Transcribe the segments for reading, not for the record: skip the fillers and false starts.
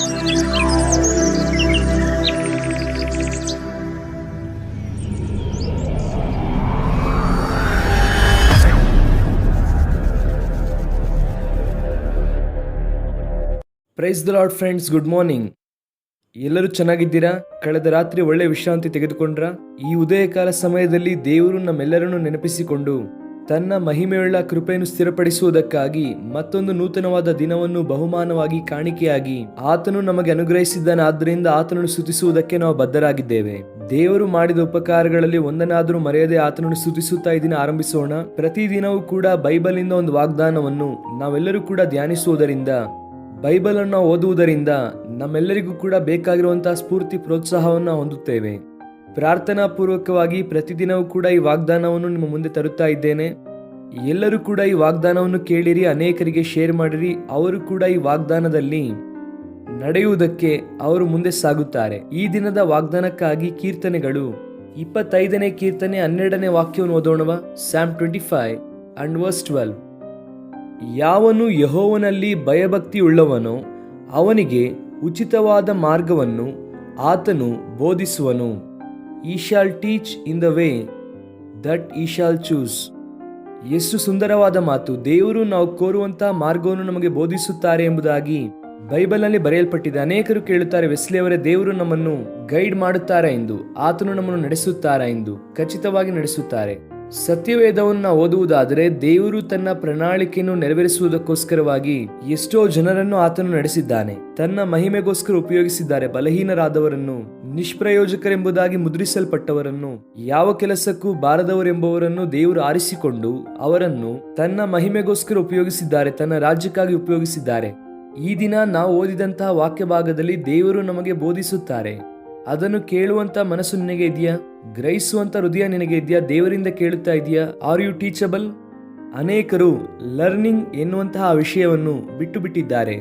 Praise the lord friends, good morning. ಎಲ್ಲರೂ ಚೆನ್ನಾಗಿದ್ದೀರಾ? ಕಳೆದ ರಾತ್ರಿ ಒಳ್ಳೆ ವಿಶ್ರಾಂತಿ ತೆಗೆದುಕೊಂಡ್ರ? ಈ ಉದಯಕಾಲ ಸಮಯದಲ್ಲಿ ದೇವರು ನಮ್ಮೆಲ್ಲರನ್ನು ನೆನಪಿಸಿಕೊಂಡು ತನ್ನ ಮಹಿಮೆಯುಳ್ಳ ಕೃಪೆಯನ್ನು ಸ್ಥಿರಪಡಿಸುವುದಕ್ಕಾಗಿ ಮತ್ತೊಂದು ನೂತನವಾದ ದಿನವನ್ನು ಬಹುಮಾನವಾಗಿ ಕಾಣಿಕೆಯಾಗಿ ಆತನು ನಮಗೆ ಅನುಗ್ರಹಿಸಿದ್ದಾನೆ. ಆದ್ದರಿಂದ ಆತನನ್ನು ಸ್ತುತಿಸುವುದಕ್ಕೆ ನಾವು ಬದ್ಧರಾಗಿದ್ದೇವೆ. ದೇವರು ಮಾಡಿದ ಉಪಕಾರಗಳಲ್ಲಿ ಒಂದನ್ನಾದರೂ ಮರೆಯದೆ ಆತನನ್ನು ಸ್ತುತಿಸುತ್ತಾ ಇದನ್ನು ಆರಂಭಿಸೋಣ. ಪ್ರತಿದಿನವೂ ಕೂಡ ಬೈಬಲ್ ಇಂದ ಒಂದು ವಾಗ್ದಾನವನ್ನು ನಾವೆಲ್ಲರೂ ಕೂಡ ಧ್ಯಾನಿಸುವುದರಿಂದ, ಬೈಬಲ್ ಅನ್ನು ಓದುವುದರಿಂದ ನಮ್ಮೆಲ್ಲರಿಗೂ ಕೂಡ ಬೇಕಾಗಿರುವಂತಹ ಸ್ಫೂರ್ತಿ ಪ್ರೋತ್ಸಾಹವನ್ನು ಹೊಂದುತ್ತೇವೆ. ಪ್ರಾರ್ಥನಾ ಪೂರ್ವಕವಾಗಿ ಪ್ರತಿದಿನವೂ ಕೂಡ ಈ ವಾಗ್ದಾನವನ್ನು ನಿಮ್ಮ ಮುಂದೆ ತರುತ್ತಾ ಇದ್ದೇನೆ. ಎಲ್ಲರೂ ಕೂಡ ಈ ವಾಗ್ದಾನವನ್ನು ಕೇಳಿರಿ, ಅನೇಕರಿಗೆ ಶೇರ್ ಮಾಡಿರಿ. ಅವರು ಕೂಡ ಈ ವಾಗ್ದಾನದಲ್ಲಿ ನಡೆಯುವುದಕ್ಕೆ ಅವರು ಮುಂದೆ ಸಾಗುತ್ತಾರೆ. ಈ ದಿನದ ವಾಗ್ದಾನಕ್ಕಾಗಿ ಕೀರ್ತನೆಗಳು 25ನೇ ಕೀರ್ತನೆ 12ನೇ ವಾಕ್ಯವನ್ನು ಓದೋಣವಾ? Psalm 25 and verse 12. ಯಾವನು ಯೆಹೋವನಲ್ಲಿ ಭಯಭಕ್ತಿಯುಳ್ಳವನೋ ಅವನಿಗೆ ಉಚಿತವಾದ ಮಾರ್ಗವನ್ನು ಆತನು ಬೋಧಿಸುವನು. He shall teach in the way that he shall choose. ಎಷ್ಟು ಸುಂದರವಾದ ಮಾತು! ದೇವರು ನಾವು ಕೋರುವಂತಹ ಮಾರ್ಗವನ್ನು ನಮಗೆ ಬೋಧಿಸುತ್ತಾರೆ ಎಂಬುದಾಗಿ ಬೈಬಲ್ನಲ್ಲಿ ಬರೆಯಲ್ಪಟ್ಟಿದೆ. ಅನೇಕರು ಕೇಳುತ್ತಾರೆ, ವೆಸ್ಲಿ ಅವರೇ, ದೇವರು ನಮ್ಮನ್ನು ಗೈಡ್ ಮಾಡುತ್ತಾರೆ ಎಂದು, ಆತನು ನಮ್ಮನ್ನು ನಡೆಸುತ್ತಾರೆ ಎಂದು. ಖಚಿತವಾಗಿ ನಡೆಸುತ್ತಾರೆ. ಸತ್ಯವೇದವನ್ನು ಓದುವುದಾದರೆ ದೇವರು ತನ್ನ ಪ್ರಣಾಳಿಕೆಯನ್ನು ನೆರವೇರಿಸುವುದಕ್ಕೋಸ್ಕರವಾಗಿ ಎಷ್ಟೋ ಜನರನ್ನು ಆತನು ನಡೆಸಿದ್ದಾನೆ. ತನ್ನ ಮಹಿಮೆಗೋಸ್ಕರ ಉಪಯೋಗಿಸಿದ್ದಾರೆ. ಬಲಹೀನರಾದವರನ್ನು, ನಿಷ್ಪ್ರಯೋಜಕರೆಂಬುದಾಗಿ ಮುದ್ರಿಸಲ್ಪಟ್ಟವರನ್ನು, ಯಾವ ಕೆಲಸಕ್ಕೂ ಬಾರದವರೆಂಬುವರನ್ನು ದೇವರು ಆರಿಸಿಕೊಂಡು ಅವರನ್ನು ತನ್ನ ಮಹಿಮೆಗೋಸ್ಕರ ಉಪಯೋಗಿಸಿದ್ದಾರೆ, ತನ್ನ ರಾಜ್ಯಕ್ಕಾಗಿ ಉಪಯೋಗಿಸಿದ್ದಾರೆ. ಈ ದಿನ ನಾವು ಓದಿದಂತಹ ವಾಕ್ಯ ಭಾಗದಲ್ಲಿ ದೇವರು ನಮಗೆ ಬೋಧಿಸುತ್ತಾರೆ. ಅದನ್ನು ಕೇಳುವಂತ ಮನಸ್ಸು ನಿನಗೆ ಇದೆಯಾ? ಗ್ರಹಿಸುವಂತ ಹೃದಯ ನಿನಗೆ ಇದೆಯಾ? ದೇವರಿಂದ ಕೇಳುತ್ತಾ ಇದೆಯಾ? Are you teachable? ಅನೇಕರು ಲರ್ನಿಂಗ್ ಎನ್ನುವಂತಹ ವಿಷಯವನ್ನು ಬಿಟ್ಟು ಬಿಟ್ಟಿದ್ದಾರೆ.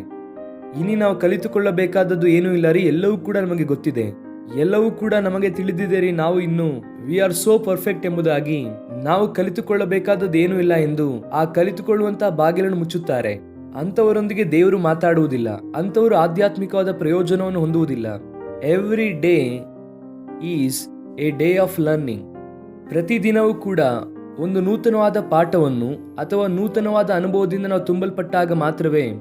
ಇನ್ನು ನಾವು ಕಲಿತುಕೊಳ್ಳಬೇಕಾದದ್ದು ಏನೂ ಇಲ್ಲ ರೀ, ಎಲ್ಲವೂ ಕೂಡ ನಮಗೆ ಗೊತ್ತಿದೆ, ಎಲ್ಲವೂ ಕೂಡ ನಮಗೆ ತಿಳಿದಿದೆ ರೀ, ನಾವು ಇನ್ನು ವಿ ಆರ್ ಸೋ ಪರ್ಫೆಕ್ಟ್ ಎಂಬುದಾಗಿ ನಾವು ಕಲಿತುಕೊಳ್ಳಬೇಕಾದದ್ದು ಏನೂ ಇಲ್ಲ ಎಂದು ಆ ಕಲಿತುಕೊಳ್ಳುವಂತಹ ಬಾಗಿಲನ್ನು ಮುಚ್ಚುತ್ತಾರೆ. ಅಂಥವರೊಂದಿಗೆ ದೇವರು ಮಾತಾಡುವುದಿಲ್ಲ. ಅಂಥವರು ಆಧ್ಯಾತ್ಮಿಕವಾದ ಪ್ರಯೋಜನವನ್ನು ಹೊಂದುವುದಿಲ್ಲ. Every day is a day of learning. ಪ್ರತಿದಿನವೂ ಕೂಡ ಒಂದು ನೂತನವಾದ ಪಾಠವನ್ನು ಅಥವಾ ನೂತನವಾದ ಅನುಭವದಿಂದ ನಾವು ತುಂಬಲ್ಪಟ್ಟಾಗ ಮಾತ್ರವೇ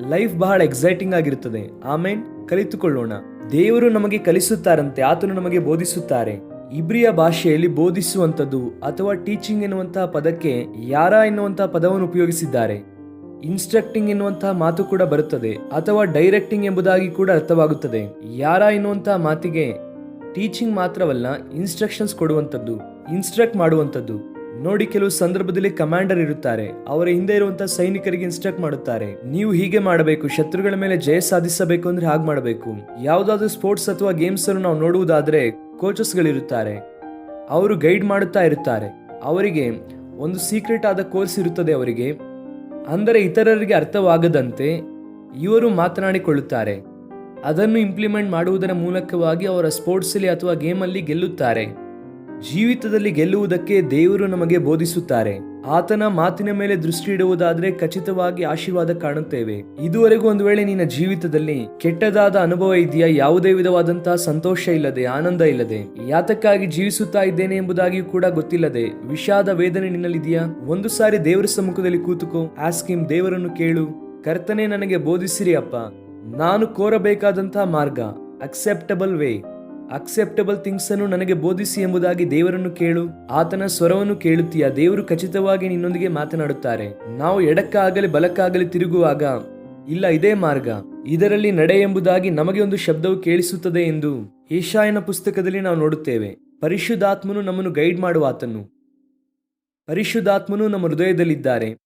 ಲೈಫ್ ಬಹಳ ಎಕ್ಸೈಟಿಂಗ್ ಆಗಿರುತ್ತದೆ. ಆಮೇನ್. ಕಲಿತುಕೊಳ್ಳೋಣ. ದೇವರು ನಮಗೆ ಕಲಿಸುತ್ತಾರಂತೆ, ಆತನು ನಮಗೆ ಬೋಧಿಸುತ್ತಾರೆ. ಇಬ್ರಿಯ ಭಾಷೆಯಲ್ಲಿ ಬೋಧಿಸುವಂಥದ್ದು ಅಥವಾ ಟೀಚಿಂಗ್ ಎನ್ನುವಂತಹ ಪದಕ್ಕೆ ಯಾರ ಎನ್ನುವಂತಹ ಪದವನ್ನು ಉಪಯೋಗಿಸಿದ್ದಾರೆ. ಇನ್ಸ್ಟ್ರಕ್ಟಿಂಗ್ ಎನ್ನುವಂತಹ ಮಾತು ಕೂಡ ಬರುತ್ತದೆ, ಅಥವಾ ಡೈರೆಕ್ಟಿಂಗ್ ಎಂಬುದಾಗಿ ಕೂಡ ಅರ್ಥವಾಗುತ್ತದೆ. ಯಾರ ಎನ್ನುವಂತಹ ಮಾತಿಗೆ ಟೀಚಿಂಗ್ ಮಾತ್ರವಲ್ಲ, ಇನ್ಸ್ಟ್ರಕ್ಷನ್ಸ್ ಕೊಡುವಂಥದ್ದು, ಇನ್ಸ್ಟ್ರಕ್ಟ್ ಮಾಡುವಂಥದ್ದು. ನೋಡಿ, ಕೆಲವು ಸಂದರ್ಭದಲ್ಲಿ ಕಮಾಂಡರ್ ಇರುತ್ತಾರೆ, ಅವರ ಹಿಂದೆ ಇರುವಂತಹ ಸೈನಿಕರಿಗೆ ಇನ್ಸ್ಟ್ರಕ್ಟ್ ಮಾಡುತ್ತಾರೆ. ನೀವು ಹೀಗೆ ಮಾಡಬೇಕು, ಶತ್ರುಗಳ ಮೇಲೆ ಜಯ ಸಾಧಿಸಬೇಕು ಅಂದ್ರೆ ಹಾಗೆ ಮಾಡಬೇಕು. ಯಾವುದಾದ್ರೂ ಸ್ಪೋರ್ಟ್ಸ್ ಅಥವಾ ಗೇಮ್ಸ್ ಅನ್ನು ನಾವು ನೋಡುವುದಾದ್ರೆ ಕೋಚಸ್ಗಳಿರುತ್ತಾರೆ, ಅವರು ಗೈಡ್ ಮಾಡುತ್ತಾ ಇರುತ್ತಾರೆ. ಅವರಿಗೆ ಒಂದು ಸೀಕ್ರೆಟ್ ಆದ ಕೋರ್ಸ್ ಇರುತ್ತದೆ ಅವರಿಗೆ. ಅಂದರೆ ಇತರರಿಗೆ ಅರ್ಥವಾಗದಂತೆ ಇವರು ಮಾತನಾಡಿಕೊಳ್ಳುತ್ತಾರೆ. ಅದನ್ನು ಇಂಪ್ಲಿಮೆಂಟ್ ಮಾಡುವುದರ ಮೂಲಕವಾಗಿ ಅವರ ಸ್ಪೋರ್ಟ್ಸಲ್ಲಿ ಅಥವಾ ಗೇಮಲ್ಲಿ ಗೆಲ್ಲುತ್ತಾರೆ. ಜೀವಿತದಲ್ಲಿ ಗೆಲ್ಲುವುದಕ್ಕೆ ದೇವರು ನಮಗೆ ಬೋಧಿಸುತ್ತಾರೆ. ಆತನ ಮಾತಿನ ಮೇಲೆ ದೃಷ್ಟಿ ಇಡುವುದಾದ್ರೆ ಖಚಿತವಾಗಿ ಆಶೀರ್ವಾದ ಕಾಣುತ್ತೇವೆ. ಇದುವರೆಗೂ ಒಂದು ವೇಳೆ ನಿನ್ನ ಜೀವಿತದಲ್ಲಿ ಕೆಟ್ಟದಾದ ಅನುಭವ ಇದೆಯಾ? ಯಾವುದೇ ವಿಧವಾದಂತಹ ಸಂತೋಷ ಇಲ್ಲದೆ, ಆನಂದ ಇಲ್ಲದೆ, ಯಾತಕ್ಕಾಗಿ ಜೀವಿಸುತ್ತಾ ಇದ್ದೇನೆ ಎಂಬುದಾಗಿಯೂ ಕೂಡ ಗೊತ್ತಿಲ್ಲದೆ ವಿಷಾದ ವೇದನೆ ನಿನ್ನಲ್ಲಿದೆಯಾ? ಒಂದು ಸಾರಿ ದೇವರ ಸಮ್ಮುಖದಲ್ಲಿ ಕೂತುಕೋ, ಆಸ್ಕ್ ಹಿಮ್. ದೇವರನ್ನು ಕೇಳು, ಕರ್ತನೇ ನನಗೆ ಬೋಧಿಸಿರಿ ಅಪ್ಪ, ನಾನು ಕೋರಬೇಕಾದಂತಹ ಮಾರ್ಗ, ಅಕ್ಸೆಪ್ಟಬಲ್ ವೇ, ಅಕ್ಸೆಪ್ಟಬಲ್ ಥಿಂಗ್ಸ್ ಅನ್ನು ನನಗೆ ಬೋಧಿಸಿ ಎಂಬುದಾಗಿ ದೇವರನ್ನು ಕೇಳು. ಆತನ ಸ್ವರವನ್ನು ಕೇಳುತ್ತೀಯ? ದೇವರು ಖಚಿತವಾಗಿ ನಿನ್ನೊಂದಿಗೆ ಮಾತನಾಡುತ್ತಾರೆ. ನಾವು ಎಡಕ್ಕಾಗಲಿ ಬಲಕ್ಕಾಗಲಿ ತಿರುಗುವಾಗ, ಇಲ್ಲ ಇದೇ ಮಾರ್ಗ, ಇದರಲ್ಲಿ ನಡೆ ಎಂಬುದಾಗಿ ನಮಗೆ ಒಂದು ಶಬ್ದವು ಕೇಳಿಸುತ್ತದೆ ಎಂದು ಯೆಶಾಯನ ಪುಸ್ತಕದಲ್ಲಿ ನಾವು ನೋಡುತ್ತೇವೆ. ಪರಿಶುದ್ಧಾತ್ಮನು ನಮ್ಮನ್ನು ಗೈಡ್ ಮಾಡುವ ಆತನು, ಪರಿಶುದ್ಧಾತ್ಮನು ನಮ್ಮ ಹೃದಯದಲ್ಲಿದ್ದಾರೆ.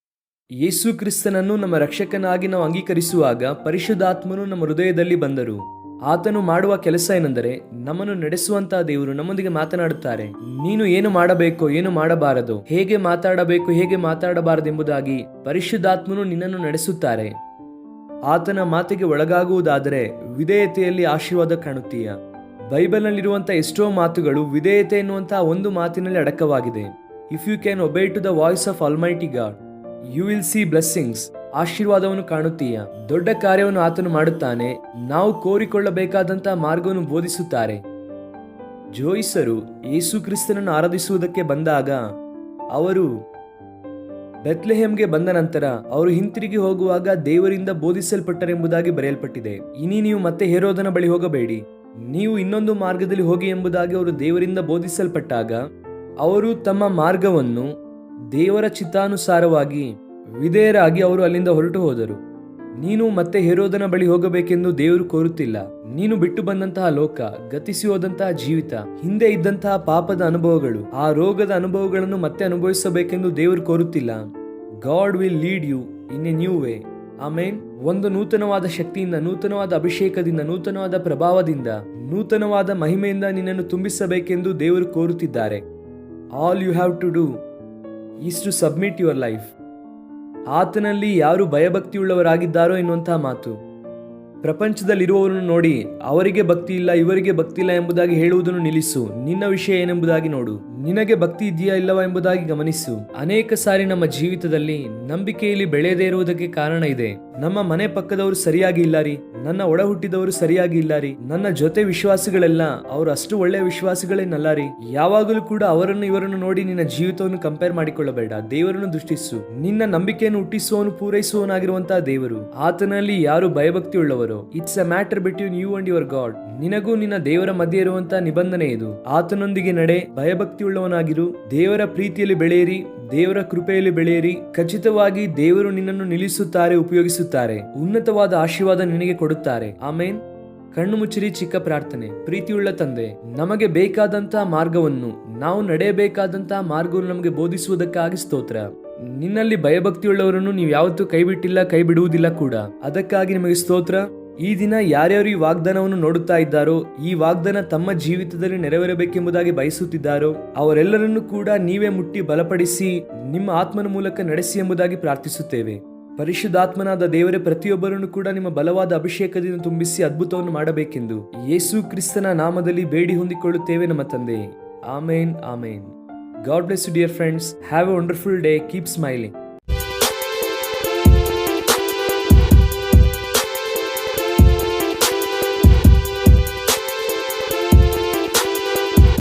ಯೇಸು ಕ್ರಿಸ್ತನನ್ನು ನಮ್ಮ ರಕ್ಷಕನಾಗಿ ನಾವು ಅಂಗೀಕರಿಸುವಾಗ ಪರಿಶುದ್ಧಾತ್ಮನು ನಮ್ಮ ಹೃದಯದಲ್ಲಿ ಬಂದರು. ಆತನು ಮಾಡುವ ಕೆಲಸ ಏನೆಂದರೆ, ನಮ್ಮನ್ನು ನಡೆಸುವಂತಹ ದೇವರು ನಮ್ಮೊಂದಿಗೆ ಮಾತನಾಡುತ್ತಾರೆ. ನೀನು ಏನು ಮಾಡಬೇಕು, ಏನು ಮಾಡಬಾರದು, ಹೇಗೆ ಮಾತಾಡಬೇಕು, ಹೇಗೆ ಮಾತಾಡಬಾರದು ಎಂಬುದಾಗಿ ಪರಿಶುದ್ಧಾತ್ಮನು ನಿನ್ನನ್ನು ನಡೆಸುತ್ತಾರೆ. ಆತನ ಮಾತಿಗೆ ಒಳಗಾಗುವುದಾದರೆ ವಿಧೇಯತೆಯಲ್ಲಿ ಆಶೀರ್ವಾದ ಕಾಣುತ್ತೀಯ. ಬೈಬಲ್ನಲ್ಲಿರುವಂತಹ ಎಷ್ಟೋ ಮಾತುಗಳು ವಿಧೇಯತೆ ಎನ್ನುವಂತಹ ಒಂದು ಮಾತಿನಲ್ಲಿ ಅಡಕವಾಗಿದೆ. If you can obey to the voice of almighty God, you will see blessings. ಆಶೀರ್ವಾದವನ್ನು ಕಾಣುತ್ತೀಯ. ದೊಡ್ಡ ಕಾರ್ಯವನ್ನು ಆತನು ಮಾಡುತ್ತಾನೆ. ನಾವು ಕೋರಿಕೊಳ್ಳಬೇಕಾದಂತಹ ಮಾರ್ಗವನ್ನು ಬೋಧಿಸುತ್ತಾರೆ. ಜೋಯಿಸರು ಯೇಸು ಕ್ರಿಸ್ತನನ್ನು ಆರಾಧಿಸುವುದಕ್ಕೆ ಬಂದಾಗ ಅವರು ಬೆತ್ಲೆಹೇಮ್ಗೆ ಬಂದ ನಂತರ ಅವರು ಹಿಂತಿರುಗಿ ಹೋಗುವಾಗ ದೇವರಿಂದ ಬೋಧಿಸಲ್ಪಟ್ಟರೆಂಬುದಾಗಿ ಬರೆಯಲ್ಪಟ್ಟಿದೆ. ಇನಿ ನೀವು ಮತ್ತೆ ಹೆರೋದನ ಬಳಿ ಹೋಗಬೇಡಿ, ನೀವು ಇನ್ನೊಂದು ಮಾರ್ಗದಲ್ಲಿ ಹೋಗಿ ಎಂಬುದಾಗಿ ಅವರು ದೇವರಿಂದ ಬೋಧಿಸಲ್ಪಟ್ಟಾಗ ಅವರು ತಮ್ಮ ಮಾರ್ಗವನ್ನು ದೇವರ ಚಿತ್ತಾನುಸಾರವಾಗಿ ವಿಧೇಯರಾಗಿ ಅವರು ಅಲ್ಲಿಂದ ಹೊರಟು ಹೋದರು. ನೀನು ಮತ್ತೆ ಹೆರೋದನ ಬಳಿ ಹೋಗಬೇಕೆಂದು ದೇವರು ಕೋರುತ್ತಿಲ್ಲ. ನೀನು ಬಿಟ್ಟು ಬಂದಂತಹ ಲೋಕ, ಗತಿಸಿ ಹೋದಂತಹ ಜೀವಿತ, ಹಿಂದೆ ಇದ್ದಂತಹ ಪಾಪದ ಅನುಭವಗಳು, ಆ ರೋಗದ ಅನುಭವಗಳನ್ನು ಮತ್ತೆ ಅನುಭವಿಸಬೇಕೆಂದು ದೇವರು ಕೋರುತ್ತಿಲ್ಲ. God will lead you in a new way. Amen. ಒಂದು ನೂತನವಾದ ಶಕ್ತಿಯಿಂದ, ನೂತನವಾದ ಅಭಿಷೇಕದಿಂದ, ನೂತನವಾದ ಪ್ರಭಾವದಿಂದ, ನೂತನವಾದ ಮಹಿಮೆಯಿಂದ ನಿನ್ನನ್ನು ತುಂಬಿಸಬೇಕೆಂದು ದೇವರು ಕೋರುತ್ತಿದ್ದಾರೆ. All you have to do is to submit your life. ಆತನಲ್ಲಿ ಯಾರು ಭಯಭಕ್ತಿಯುಳ್ಳವರಾಗಿದ್ದಾರೋ ಎನ್ನುವಂತಹ ಮಾತು. ಪ್ರಪಂಚದಲ್ಲಿರುವವರನ್ನು ನೋಡಿ ಅವರಿಗೆ ಭಕ್ತಿ ಇಲ್ಲ, ಇವರಿಗೆ ಭಕ್ತಿ ಇಲ್ಲ ಎಂಬುದಾಗಿ ಹೇಳುವುದನ್ನು ನಿಲ್ಲಿಸು. ನಿನ್ನ ವಿಷಯ ಏನೆಂಬುದಾಗಿ ನೋಡು. ನಿನಗೆ ಭಕ್ತಿ ಇದೆಯಾ ಇಲ್ಲವಾ ಎಂಬುದಾಗಿ ಗಮನಿಸು. ಅನೇಕ ಸಾರಿ ನಮ್ಮ ಜೀವಿತದಲ್ಲಿ ನಂಬಿಕೆಯಲ್ಲಿ ಬೆಳೆಯದೇ ಇರುವುದಕ್ಕೆ ಕಾರಣ ಇದೆ. ನಮ್ಮ ಮನೆ ಪಕ್ಕದವರು ಸರಿಯಾಗಿ ಇಲ್ಲ ರೀ, ನನ್ನ ಒಡ ಹುಟ್ಟಿದವರು ಸರಿಯಾಗಿ ಇಲ್ಲ ರೀ, ನನ್ನ ಜೊತೆ ವಿಶ್ವಾಸಿಗಳೆಲ್ಲ ಅವರು ಅಷ್ಟು ಒಳ್ಳೆಯ ವಿಶ್ವಾಸಿಗಳೇನಲ್ಲ ರೀ. ಯಾವಾಗಲೂ ಕೂಡ ಅವರನ್ನು ಇವರನ್ನು ನೋಡಿ ನಿನ್ನ ಜೀವಿತವನ್ನು ಕಂಪೇರ್ ಮಾಡಿಕೊಳ್ಳಬೇಡ. ದೇವರನ್ನು ದೃಷ್ಟಿಸು. ನಿನ್ನ ನಂಬಿಕೆಯನ್ನು ಹುಟ್ಟಿಸುವವನು ಪೂರೈಸುವವನಾಗಿರುವಂತಹ ದೇವರು. ಆತನಲ್ಲಿ ಯಾರು ಭಯಭಕ್ತಿ ಉಳ್ಳವರು. It's a matter between you and your God. ನಿನಗೂ ನಿನ್ನ ದೇವರ ಮಧ್ಯೆ ಇರುವಂತಹ ನಿಬಂಧನೆ ಇದು. ಆತನೊಂದಿಗೆ ನಡೆ, ಭಯಭಕ್ತಿ ಉಳ್ಳವನಾಗಿರು, ದೇವರ ಪ್ರೀತಿಯಲ್ಲಿ ಬೆಳೆಯಿರಿ, ದೇವರ ಕೃಪೆಯಲ್ಲಿ ಬೆಳೆಯಿರಿ. ಖಚಿತವಾಗಿ ದೇವರು ನಿನ್ನನ್ನು ನಿಲ್ಲಿಸುತ್ತಾರೆ, ಉಪಯೋಗಿಸುತ್ತಾರೆ. ಉನ್ನತವಾದ ಆಶೀರ್ವಾದ ನಿನಗೆ ಕೊಡುತ್ತಾರೆ. ಆಮೇನ್. ಕಣ್ಣು ಮುಚ್ಚಿರಿ. ಚಿಕ್ಕ ಪ್ರಾರ್ಥನೆ. ಪ್ರೀತಿಯುಳ್ಳ ತಂದೆ, ನಮಗೆ ಬೇಕಾದಂತಹ ಮಾರ್ಗವನ್ನು, ನಾವು ನಡೆಯಬೇಕಾದಂತಹ ಮಾರ್ಗವನ್ನು ನಮಗೆ ಬೋಧಿಸುವುದಕ್ಕಾಗಿ ಸ್ತೋತ್ರ. ನಿನ್ನಲ್ಲಿ ಭಯಭಕ್ತಿಯುಳ್ಳವರನ್ನು ನೀವು ಯಾವತ್ತೂ ಕೈ ಬಿಟ್ಟಿಲ್ಲ, ಕೈ ಬಿಡುವುದಿಲ್ಲ ಕೂಡ. ಅದಕ್ಕಾಗಿ ನಿಮಗೆ ಸ್ತೋತ್ರ. ಈ ದಿನ ಯಾರ್ಯಾರು ಈ ವಾಗ್ದಾನವನ್ನು ನೋಡುತ್ತಾ ಇದ್ದಾರೋ, ಈ ವಾಗ್ದಾನ ತಮ್ಮ ಜೀವಿತದಲ್ಲಿ ನೆರವೇರಬೇಕೆಂಬುದಾಗಿ ಬಯಸುತ್ತಿದ್ದಾರೋ ಅವರೆಲ್ಲರನ್ನೂ ಕೂಡ ನೀವೇ ಮುಟ್ಟಿ ಬಲಪಡಿಸಿ ನಿಮ್ಮ ಆತ್ಮನ ಮೂಲಕ ನಡೆಸಿ ಎಂಬುದಾಗಿ ಪ್ರಾರ್ಥಿಸುತ್ತೇವೆ. ಪರಿಶುದ್ಧಾತ್ಮನಾದ ದೇವರೇ, ಪ್ರತಿಯೊಬ್ಬರನ್ನು ಕೂಡ ನಿಮ್ಮ ಬಲವಾದ ಅಭಿಷೇಕದಿಂದ ತುಂಬಿಸಿ ಅದ್ಭುತವನ್ನು ಮಾಡಬೇಕೆಂದು ಯೇಸು ಕ್ರಿಸ್ತನ ನಾಮದಲ್ಲಿ ಬೇಡಿ ಹೊಂದಿಕೊಳ್ಳುತ್ತೇವೆ ನಮ್ಮ ತಂದೆ. ಆಮೇನ್, ಆಮೇನ್. God bless you, dear friends. Have a wonderful day. Keep smiling.